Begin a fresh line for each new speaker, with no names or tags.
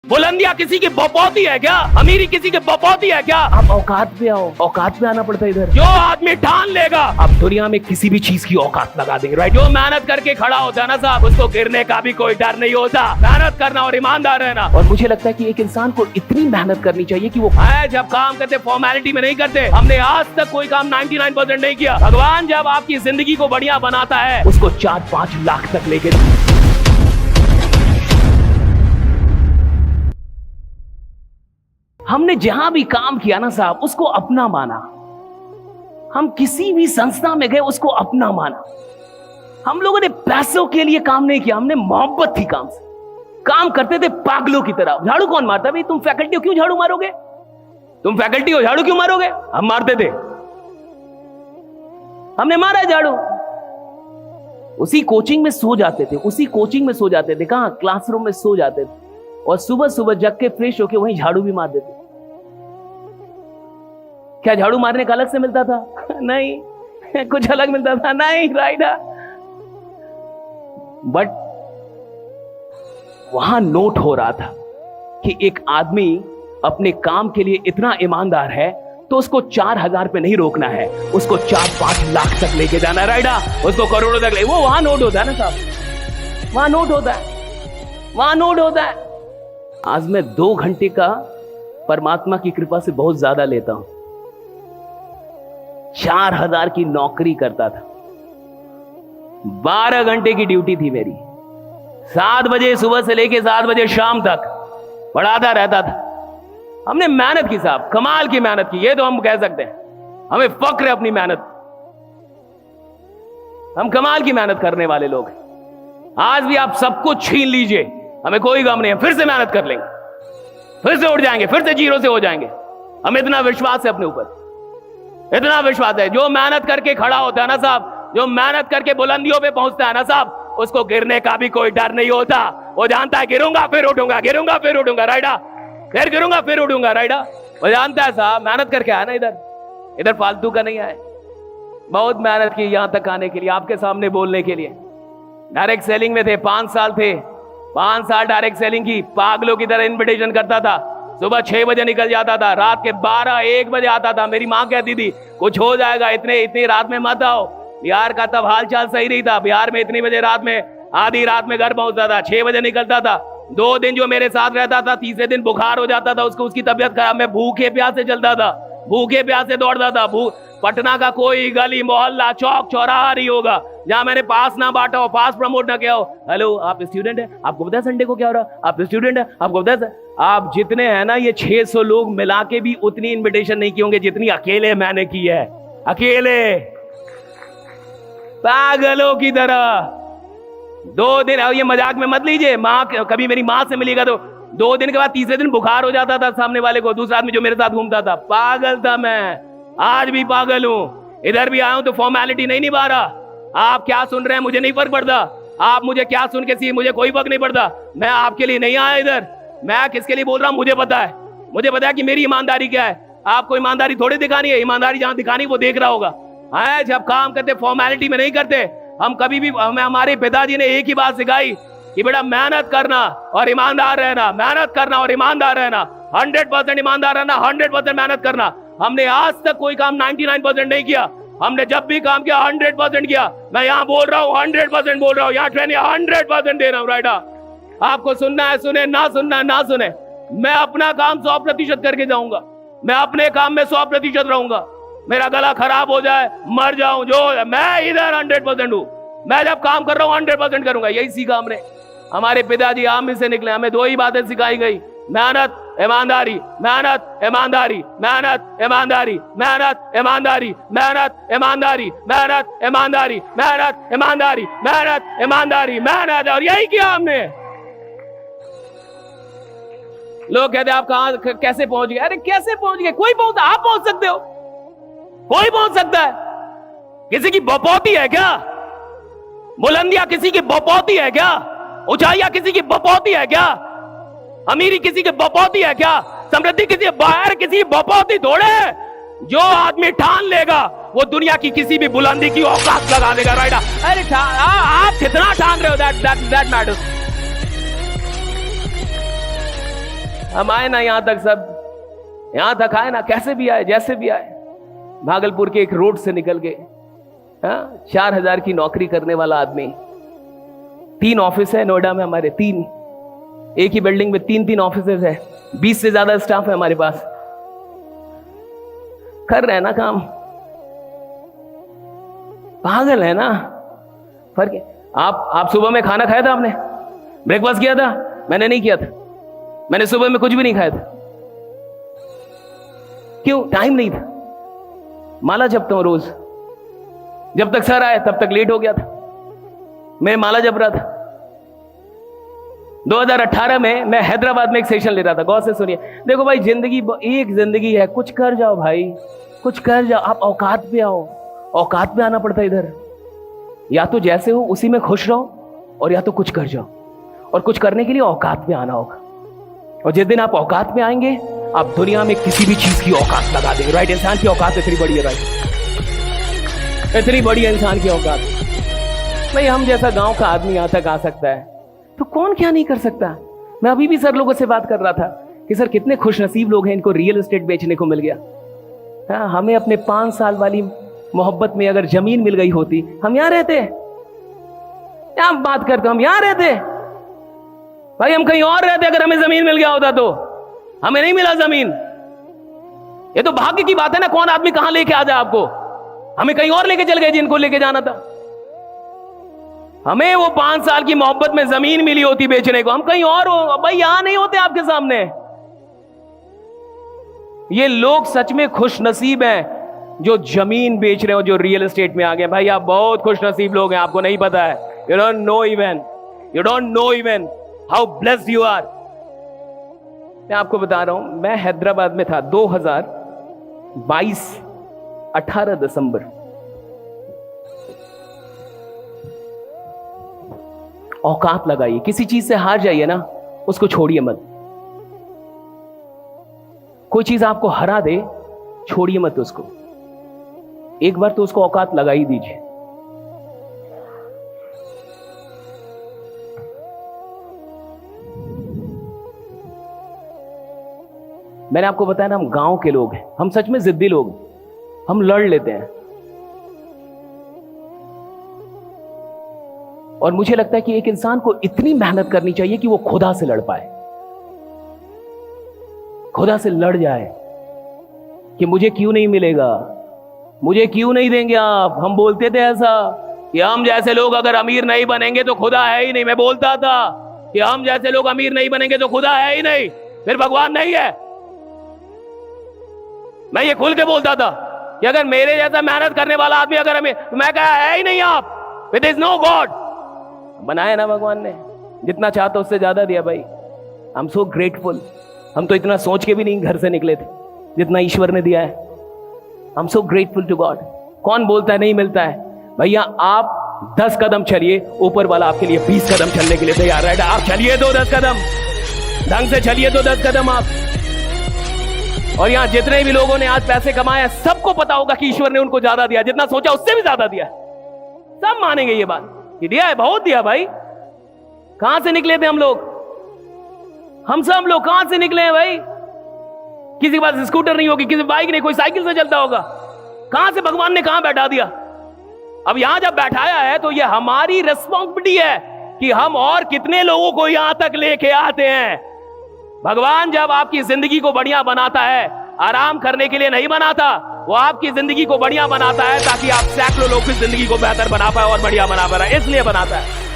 बुलंदियां किसी की बपौती है क्या? अमीरी किसी की बपौती है क्या? आप औकात पे आओ, औकात पे आना पड़ता है इधर। जो आदमी ठान लेगा अब दुनिया में किसी भी चीज की औकात लगा देंगे, राइट? जो मेहनत करके खड़ा होता है ना साहब, उसको गिरने का भी कोई डर नहीं होता। मेहनत करना और ईमानदार रहना। और मुझे लगता है कि एक इंसान को इतनी मेहनत करनी चाहिए कि वो जब काम करते फॉर्मेलिटी में नहीं करते। हमने आज तक कोई काम 99% नहीं किया। भगवान जब आपकी जिंदगी को बढ़िया बनाता है उसको 4-5 लाख तक लेके हमने जहां भी काम किया ना साहब उसको अपना माना। हम किसी भी संस्था में गए उसको अपना माना। हम लोगों ने पैसों के लिए काम नहीं किया, हमने मोहब्बत थी काम से। काम करते थे पागलों की तरह। झाड़ू कौन मारता? भाई तुम फैकल्टी हो, क्यों झाड़ू मारोगे? तुम फैकल्टी हो, झाड़ू क्यों मारोगे? हम मारते थे, हमने मारा झाड़ू। उसी कोचिंग में सो जाते थे, उसी कोचिंग में सो जाते थे। कहां? क्लासरूम में सो जाते थे और सुबह सुबह जग के फ्रेश होके वहीं झाड़ू भी मार देते। क्या झाड़ू मारने का अलग से मिलता था? नहीं। कुछ अलग मिलता था? नहीं, राइट। बट वहां नोट हो रहा था कि एक आदमी अपने काम के लिए इतना ईमानदार है तो उसको 4,000 पे नहीं रोकना है, उसको 4-5 लाख तक लेके जाना है, राइडा? उसको करोड़ों तक ले। वो वहां नोट होता है ना साहब, वहां नोट होता है, वहां नोट होता है। आज मैं 2 घंटे का परमात्मा की कृपा से बहुत ज्यादा लेता हूं। 4,000 की नौकरी करता था, 12 घंटे की ड्यूटी थी मेरी। 7 बजे सुबह से लेके 7 बजे शाम तक पढ़ाता रहता था। हमने मेहनत की साहब, कमाल की मेहनत की, ये तो हम कह सकते हैं। हमें फक्र है अपनी मेहनत, हम कमाल की मेहनत करने वाले लोग हैं। आज भी आप सब कुछ छीन लीजिए, हमें कोई गम नहीं है, फिर से मेहनत कर लेंगे, फिर से उठ जाएंगे, फिर से जीरो से हो जाएंगे। हमें इतना विश्वास है अपने ऊपर, इतना विश्वास है। जो मेहनत करके खड़ा होता है ना साहब, जो मेहनत करके बुलंदियों पे पहुंचता है ना साहब, उसको गिरने का भी कोई डर नहीं होता। वो जानता है गिरूंगा फिर उठूंगा, गिरूंगा फिर उठूंगा, राइडा? फिर गिरूंगा फिर उठूंगा, राइडा? वो जानता है साहब, मेहनत करके आया ना इधर फालतू का नहीं आए। बहुत मेहनत की यहां तक आने के लिए, आपके सामने बोलने के लिए। डायरेक्ट सेलिंग में थे, 5 साल थे, 5 साल डायरेक्ट सेलिंग की। पागलों की तरह इन्विटेशन करता था। सुबह 6 बजे निकल जाता था, रात के 12-1 बजे आता था। मेरी माँ कहती थी कुछ हो जाएगा, इतनी रात में मत आओ। बिहार का तब हाल चाल सही नहीं था। बिहार में इतनी बजे रात में, आधी रात में घर पहुंचता था, 6 बजे निकलता था। 2 दिन जो मेरे साथ रहता था, तीसरे दिन बुखार हो जाता था उसको, उसकी तबीयत खराब। मैं भूखे प्यासे चलता था, भूखे प्यासे दौड़ता था। पटना का कोई गली मोहल्ला चौक चौराहा नहीं होगा जहां मैंने पास ना बांटा हो, पास प्रमोट ना किया हो। हेलो, आप स्टूडेंट हैं? आपको पता है संडे को क्या हो रहा? आप स्टूडेंट हैं? आपको पता है? आप जितने हैं ना, ये 600 लोग मिला के भी उतनी इनविटेशन नहीं की होंगे जितनी अकेले मैंने की है। अकेले पागलों की तरह 2 दिन। ये मजाक में मत लीजिए। माँ, कभी मेरी माँ से मिलेगा तो 2 दिन के बाद तीसरे दिन बुखार हो जाता था सामने वाले को, दूसरा आदमी जो मेरे साथ घूमता था। पागल था मैं, आज भी पागल हूं। इधर भी आया हूं तो फॉर्मेलिटी नहीं निभा रहा। आप क्या सुन रहे हैं मुझे नहीं फर्क पड़ता, आप मुझे क्या सुन के सी, मुझे कोई फर्क नहीं पड़ता। मैं आपके लिए नहीं आया इधर, मैं किसके लिए बोल रहा हूं मुझे पता है। मुझे पता है कि मेरी ईमानदारी क्या है। आपको ईमानदारी थोड़ी दिखानी है, ईमानदारी जहां दिखानी वो देख रहा होगा। जब काम करते फॉर्मेलिटी में नहीं करते। हम कभी भी, हमारे पिताजी ने एक ही बात सिखाई कि बेटा मेहनत करना और ईमानदार रहना, मेहनत करना और ईमानदार रहना, 100% ईमानदार रहना, 100% मेहनत करना। हमने आज तक कोई काम 99% नहीं किया। हमने जब भी काम किया 100% किया। मैं यहाँ बोल रहा हूँ 100% बोल रहा हूँ, यहाँ ट्रेनिंग 100% दे रहा हूँ, राइडा? आपको सुनना है सुने, ना सुनना है ना सुने। मैं अपना काम 100% करके जाऊंगा। मैं अपने काम में 100% रहूंगा। मेरा गला खराब हो जाए, मर जाऊं, जो मैं इधर 100% हूं। मैं जब काम कर रहा हूं 100% करूंगा। यही सीखा हमने, हमारे पिताजी आम से निकले। हमें 2 ही बातें सिखाई गई, मेहनत ईमानदारी, मेहनत ईमानदारी, मेहनत ईमानदारी, मेहनत ईमानदारी, मेहनत ईमानदारी, मेहनत ईमानदारी, मेहनत ईमानदारी, मेहनत ईमानदारी, मेहनत। और यही किया हमने। लोग कहते हैं आप कहां कैसे पहुंच गए? अरे कैसे पहुंच गए? कोई पहुंचा, आप पहुंच सकते हो, कोई पहुंच सकता है। किसी की बपौती है क्या? बुलंदियां किसी की बपौती है क्या? ऊंचाइयां किसी की बपौती है क्या? अमीरी किसी की बपौती है क्या? समृद्धि किसी बाहर किसी की बपौती थोड़े है। जो आदमी ठान लेगा वो दुनिया की किसी भी बुलंदी की औकात लगा देगा, राइट? अरे आप कितना ठान रहे हो, दैट मैटर्स। हम आए ना यहां तक, सब यहां तक आए ना, कैसे भी आए, जैसे भी आए। भागलपुर के एक रोड से निकल के, 4,000 की नौकरी करने वाला आदमी, 3 ऑफिस है नोएडा में हमारे, 3, एक ही बिल्डिंग में 3 ऑफिस है, 20 से ज्यादा स्टाफ है हमारे पास, कर रहे हैं ना काम। पागल है ना, फर्क है। आप सुबह में खाना खाया था, आपने ब्रेकफास्ट किया था? मैंने नहीं किया था, मैंने सुबह में कुछ भी नहीं खाया था। क्यों? टाइम नहीं था। माला जपता हूं रोज, जब तक सर आए तब तक लेट हो गया था, मैं माला जप रहा था। 2018 में मैं हैदराबाद में एक सेशन ले रहा था। गौर से सुनिए, देखो भाई, जिंदगी एक जिंदगी है, कुछ कर जाओ भाई, कुछ कर जाओ। आप औकात पे आओ, औकात पे आना पड़ता है इधर। या तो जैसे हो उसी में खुश रहो, और या तो कुछ कर जाओ, और कुछ करने के लिए औकात पे आना होगा। और जिस दिन आप औकात पे आएंगे, आप दुनिया में किसी भी चीज की औकात लगा देंगे। राइट? इंसान की औकात इतनी बड़ी है, राइट, इतनी बड़ी है इंसान की औकात। भाई हम जैसा गांव का आदमी यहां तक आ सकता है, तो कौन क्या नहीं कर सकता। मैं अभी भी सर लोगों से बात कर रहा था कि सर कितने खुशनसीब लोग हैं, इनको रियल एस्टेट बेचने को मिल गया। हमें अपने 5 साल वाली मोहब्बत में अगर जमीन मिल गई होती, हम यहां रहते। क्या बात करते, हम यहां रहते भाई, हम कहीं और रहते अगर हमें जमीन मिल गया होता तो। हमें नहीं मिला जमीन, ये तो भाग्य की बात है ना, कौन आदमी कहां लेके आ जाए आपको। हमें कहीं और लेके चल गए जिनको लेके जाना था। हमें वो 5 साल की मोहब्बत में जमीन मिली होती बेचने को, हम कहीं और हो भाई, यहां नहीं होते आपके सामने। ये लोग सच में खुश नसीब हैं जो जमीन बेच रहे हो, जो रियल एस्टेट में आ गए। भाई आप बहुत खुश नसीब लोग हैं, आपको नहीं पता है। You don't know even how blessed you are. मैं आपको बता रहा हूं, मैं हैदराबाद में था 2022 18 दिसंबर। औकात लगाइए, किसी चीज से हार जाइए ना, उसको छोड़िए मत। कोई चीज आपको हरा दे, छोड़िए मत उसको, एक बार तो उसको औकात लगा ही दीजिए। मैंने आपको बताया ना, हम गांव के लोग हैं, हम सच में जिद्दी लोग, हम लड़ लेते हैं। और मुझे लगता है कि एक इंसान को इतनी मेहनत करनी चाहिए कि वो खुदा से लड़ पाए, खुदा से लड़ जाए कि मुझे क्यों नहीं मिलेगा, मुझे क्यों नहीं देंगे आप। हम बोलते थे ऐसा कि हम जैसे लोग अगर अमीर नहीं बनेंगे तो खुदा है ही नहीं। मैं बोलता था कि हम जैसे लोग अमीर नहीं बनेंगे तो खुदा है ही नहीं, फिर भगवान नहीं है। मैं ये खुल के बोलता था कि अगर मेरे जैसा मेहनत करने वाला आदमी अगर हमें, तो मैं कहा है ही नहीं आप, इट इज नो गॉड। बनाया ना भगवान ने, जितना चाहता उससे ज्यादा दिया भाई। आई एम सो ग्रेटफुल। हम तो इतना सोच के भी नहीं घर से निकले थे जितना ईश्वर ने दिया है। I am so grateful to God. कौन बोलता है नहीं मिलता है? भैया आप 10 कदम चलिए, ऊपर वाला आपके लिए 20 कदम चलने के लिए तैयार है। आप चलिए तो 10 कदम, ढंग से चलिए तो 10 कदम आप। और यहां जितने भी लोगों ने आज पैसे कमाए, सबको पता होगा कि ईश्वर ने उनको ज्यादा दिया, जितना सोचा उससे भी ज्यादा दिया। सब मानेंगे ये बात कि दिया है, बहुत दिया भाई। कहां से निकले थे हम लोग? हम सब लोग कहां से निकले हैं भाई? किसी के पास स्कूटर नहीं होगी, किसी बाइक नहीं, कोई साइकिल से चलता होगा। कहां से भगवान ने कहां बैठा दिया? अब यहां जब बैठाया है तो ये हमारी रिस्पॉन्सिबिलिटी है कि हम और कितने लोगों को यहां तक लेके आते हैं। भगवान जब आपकी जिंदगी को बढ़िया बनाता है, आराम करने के लिए नहीं बनाता, वो आपकी जिंदगी को बढ़िया बनाता है ताकि आप सैकड़ों लोगों की जिंदगी को बेहतर बना पाए और बढ़िया बना पाए, इसलिए बनाता है।